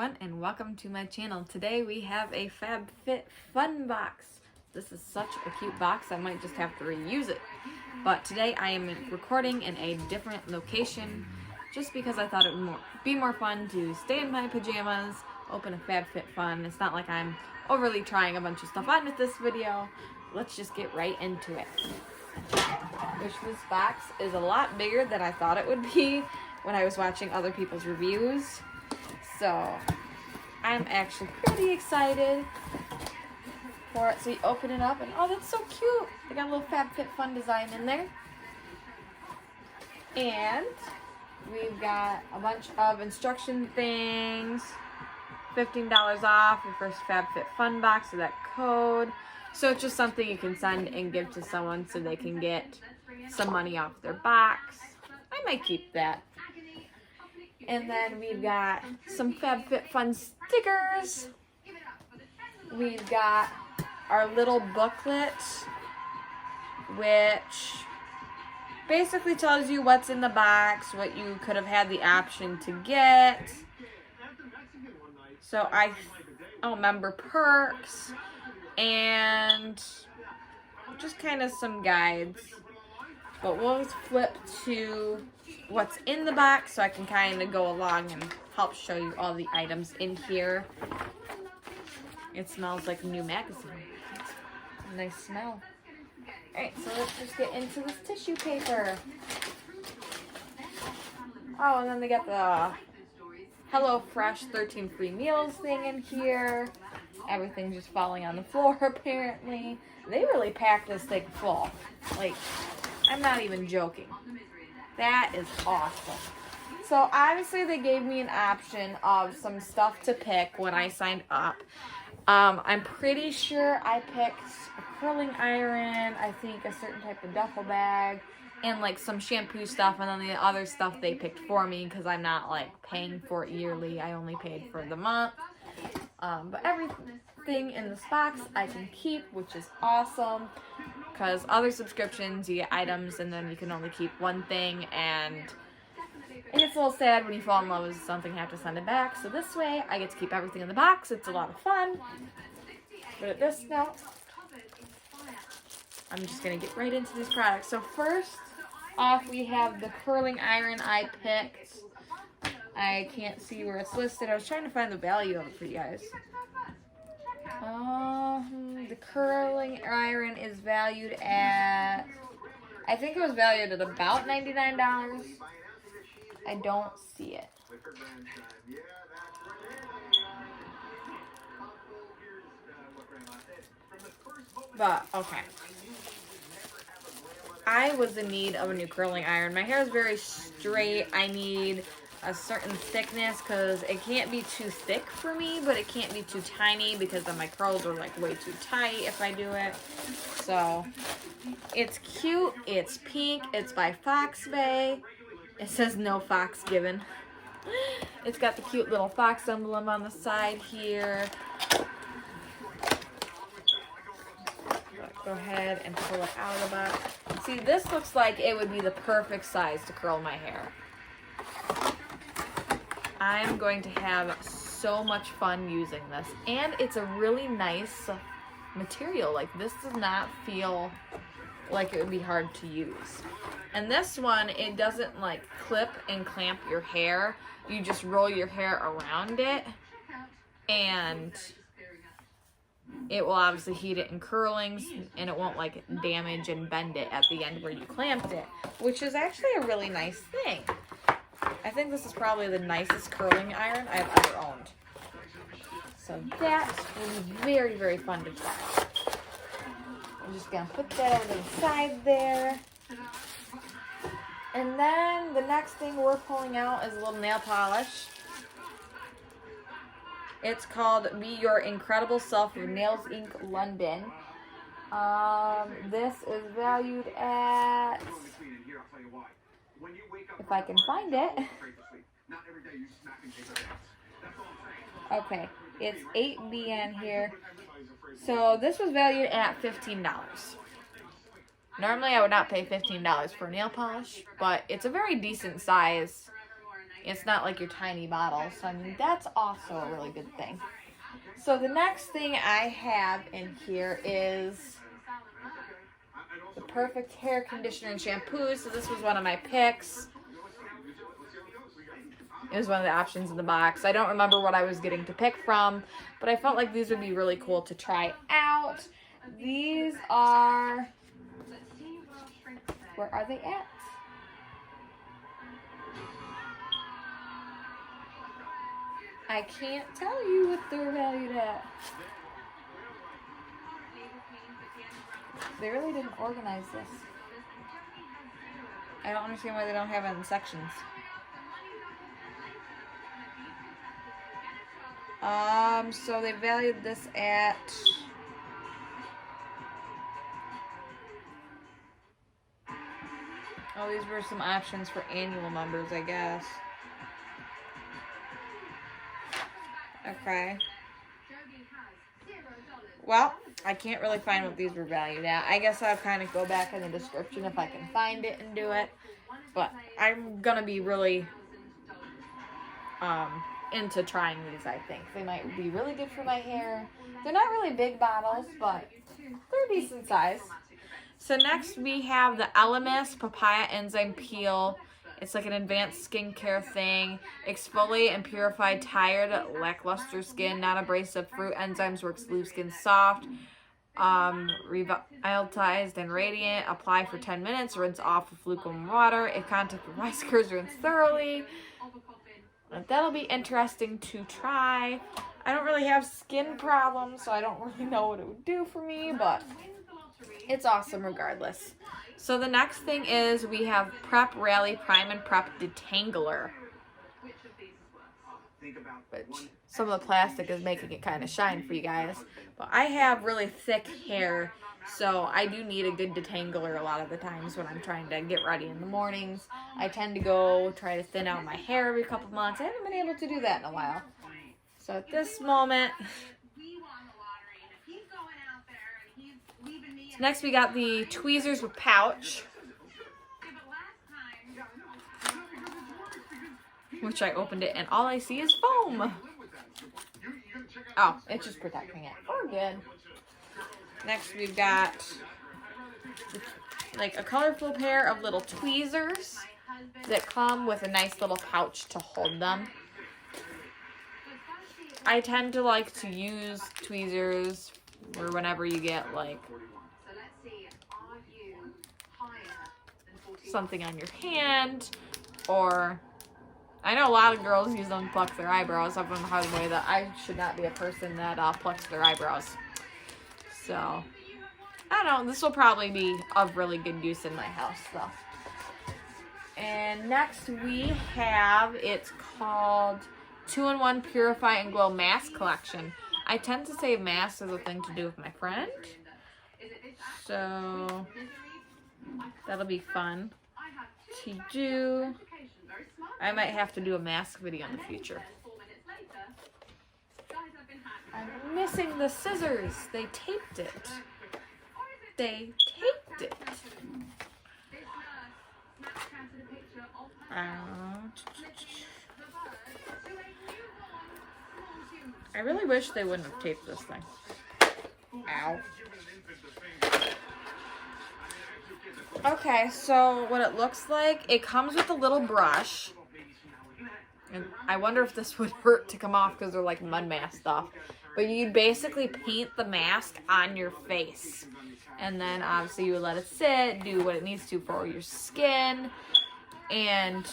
everyone, and welcome to my channel. Today we have a FabFitFun box. This is such a cute box, I might just have to reuse it. But today I am recording in a different location just because I thought it would be more fun to stay in my pajamas, open a FabFitFun. It's not like I'm overly trying a bunch of stuff on with this video. Let's just get right into it. Which this box is a lot bigger than I thought it would be when I was watching other people's reviews. So I'm actually pretty excited for it. So you open it up and oh, that's so cute. They got a little FabFitFun design in there. And we've got a bunch of instruction things. $15 off your first FabFitFun box with that code. So it's just something you can send and give to someone so they can get some money off their box. I might keep that. And then we've got some FabFitFun stickers. We've got our little booklet, which basically tells you what's in the box, what you could have had the option to get. So member perks, and just kind of some guides. But we'll flip to what's in the box so I can kind of go along and help show you all the items in here. It smells like a new magazine. It's a nice smell. Alright, so let's just get into this tissue paper. Oh, and then they got the HelloFresh 13 free meals thing in here. Everything's just falling on the floor apparently. They really packed this thing full. Like, I'm not even joking. That is awesome. So obviously they gave me an option of some stuff to pick when I signed up. I'm pretty sure I picked a curling iron, I think a certain type of duffel bag, and like some shampoo stuff, and then the other stuff they picked for me because I'm not like paying for it yearly. I only paid for the month. But everything in this box I can keep, which is awesome. Because other subscriptions, you get items, and then you can only keep one thing, and it gets a little sad when you fall in love with something and have to send it back. So this way, I get to keep everything in the box. It's a lot of fun. But at this note, I'm just going to get right into these products. So first off, we have the curling iron I picked. I can't see where it's listed. I was trying to find the value of it for you guys. The curling iron is valued at, I think it was valued at about $99. I don't see it. But, okay. I was in need of a new curling iron. My hair is very straight. I need a certain thickness because it can't be too thick for me, but it can't be too tiny because then my curls are like way too tight if I do it. So it's cute, it's pink, it's by Fox Bay. It says no fox given. It's got the cute little fox emblem on the side here. Go ahead and pull it out of the box. See, this looks like it would be the perfect size to curl my hair. I'm going to have so much fun using this, and it's a really nice material. Like, this does not feel like it would be hard to use. And this one, it doesn't like clip and clamp your hair. You just roll your hair around it, and it will obviously heat it in curlings, and it won't like damage and bend it at the end where you clamped it, which is actually a really nice thing. I think this is probably the nicest curling iron I've ever owned. So that will be very, very fun to try. I'm just going to put that over to the side there. And then the next thing we're pulling out is a little nail polish. It's called Be Your Incredible Self with Nails Inc. London. This is valued at, if I can find it. Okay, it's 8BN here. So this was valued at $15. Normally I would not pay $15 for nail polish, but it's a very decent size It's not like your tiny bottle. So, I mean, that's also a really good thing. So, the next thing I have in here is the Perfect Hair Conditioner and Shampoo. So, this was one of my picks. It was one of the options in the box. I don't remember what I was getting to pick from, but I felt like these would be really cool to try out. These are, where are they at? I can't tell you what they're valued at. They really didn't organize this. I don't understand why they don't have it in sections. So they valued this at these were some options for annual members, I guess. Okay. Well, I can't really find what these were valued at. I guess I'll kind of go back in the description if I can find it and do it. But I'm going to be really into trying these, I think. They might be really good for my hair. They're not really big bottles, but they're decent size. So next we have the Elemis Papaya Enzyme Peel. It's like an advanced skincare thing. Exfoliate and purify tired, lackluster skin. Non-abrasive fruit enzymes works to leave skin soft. Revitalized and radiant. Apply for 10 minutes. Rinse off with lukewarm water. If contact with whiskers, rinse thoroughly. That'll be interesting to try. I don't really have skin problems, so I don't really know what it would do for me, but it's awesome regardless. So the next thing is we have Prep Rally Prime and Prep Detangler. Which some of the plastic is making it kind of shine for you guys. But I have really thick hair, so I do need a good detangler a lot of the times when I'm trying to get ready in the mornings. I tend to go try to thin out my hair every couple months. I haven't been able to do that in a while. So at this moment, next we got the tweezers with pouch, which I opened it and all I see is foam. Oh, it's just protecting it. We're good. Next we've got like a colorful pair of little tweezers that come with a nice little pouch to hold them. I tend to like to use tweezers for whenever you get like something on your hand, or I know a lot of girls use them to pluck their eyebrows. I've learned the hard way that I should not be a person that plucks their eyebrows. So, I don't know. This will probably be of really good use in my house, though. And next we have, it's called 2-in-1 Purify and Glow Mask Collection. I tend to say masks is a thing to do with my friend. So, that'll be fun to do. I might have to do a mask video in the future. I'm missing the scissors. They taped it. They taped it. I really wish they wouldn't have taped this thing. Ow. Okay, so what it looks like, it comes with a little brush. And I wonder if this would hurt to come off because they're like mud mask stuff. But you basically paint the mask on your face. And then obviously you would let it sit, do what it needs to for your skin. And,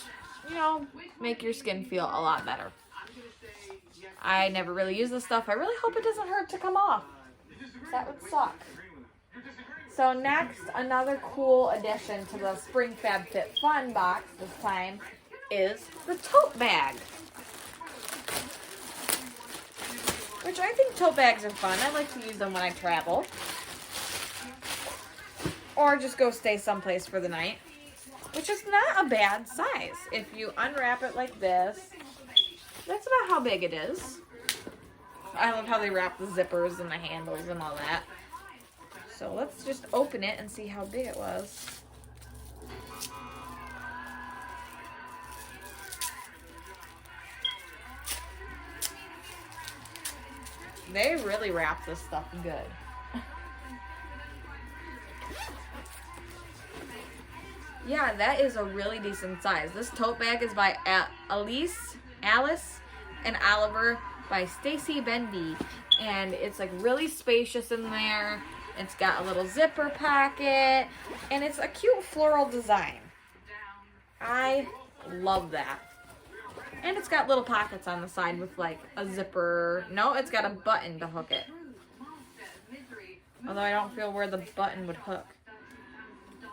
you know, make your skin feel a lot better. I never really use this stuff. I really hope it doesn't hurt to come off. That would suck. So next, another cool addition to the Spring FabFitFun box this time is the tote bag. Which I think tote bags are fun. I like to use them when I travel. Or just go stay someplace for the night. Which is not a bad size. If you unwrap it like this, that's about how big it is. I love how they wrap the zippers and the handles and all that. So let's just open it and see how big it was. They really wrap this stuff good. Yeah, that is a really decent size. This tote bag is by Alice and Oliver by Stacy Bendy. And it's like really spacious in there. It's got a little zipper pocket. And it's a cute floral design. I love that. And it's got little pockets on the side with like a zipper. No, it's got a button to hook it. Although I don't feel where the button would hook.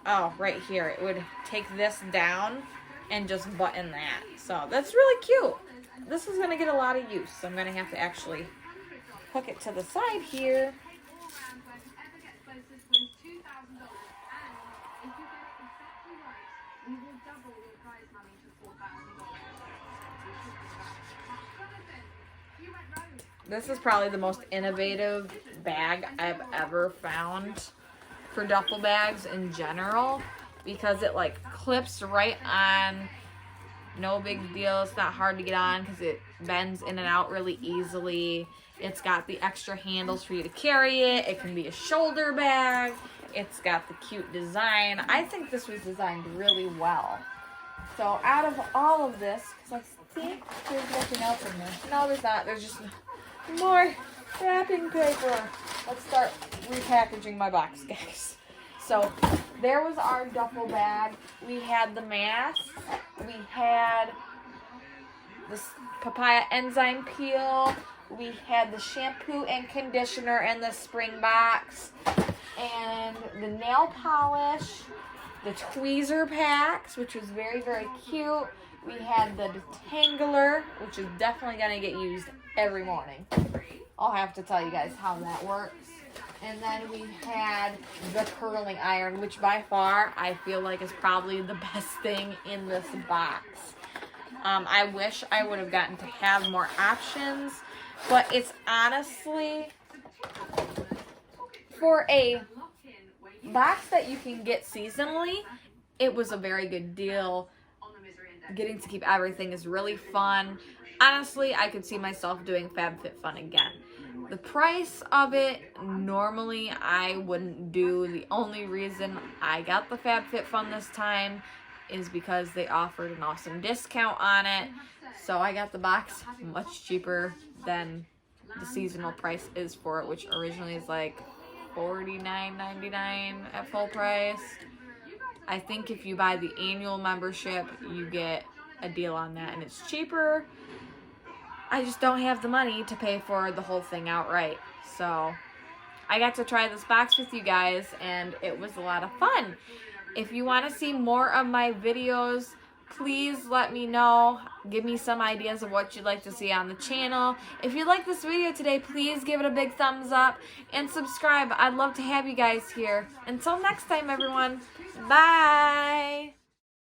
Oh, right here. It would take this down and just button that. So that's really cute. This is going to get a lot of use. So I'm going to have to actually hook it to the side here. This is probably the most innovative bag I've ever found for duffel bags in general, because it like clips right on. No big deal. It's not hard to get on because it bends in and out really easily. It's got the extra handles for you to carry it. It can be a shoulder bag. It's got the cute design. I think this was designed really well. So out of all of this, because I think there's nothing else in there. No, there's not. There's just more wrapping paper. Let's start repackaging my box, guys. So there was our duffel bag. We had the mask. We had this papaya enzyme peel. We had the shampoo and conditioner in the spring box. And the nail polish. The tweezer packs, which was very, very cute. We had the detangler, which is definitely going to get used every morning. I'll have to tell you guys how that works. And then we had the curling iron, which by far I feel like is probably the best thing in this box. I wish I would have gotten to have more options, but it's honestly, for a box that you can get seasonally, it was a very good deal. Getting to keep everything is really fun. Honestly, I could see myself doing FabFitFun again. The price of it, normally I wouldn't do. The only reason I got the FabFitFun this time is because they offered an awesome discount on it. So I got the box much cheaper than the seasonal price is for it, which originally is like $49.99 at full price. I think if you buy the annual membership, you get a deal on that and it's cheaper. I just don't have the money to pay for the whole thing outright. So I got to try this box with you guys and it was a lot of fun. If you want to see more of my videos, please let me know. Give me some ideas of what you'd like to see on the channel. If you like this video today, please give it a big thumbs up and subscribe. I'd love to have you guys here. Until next time, everyone. Bye.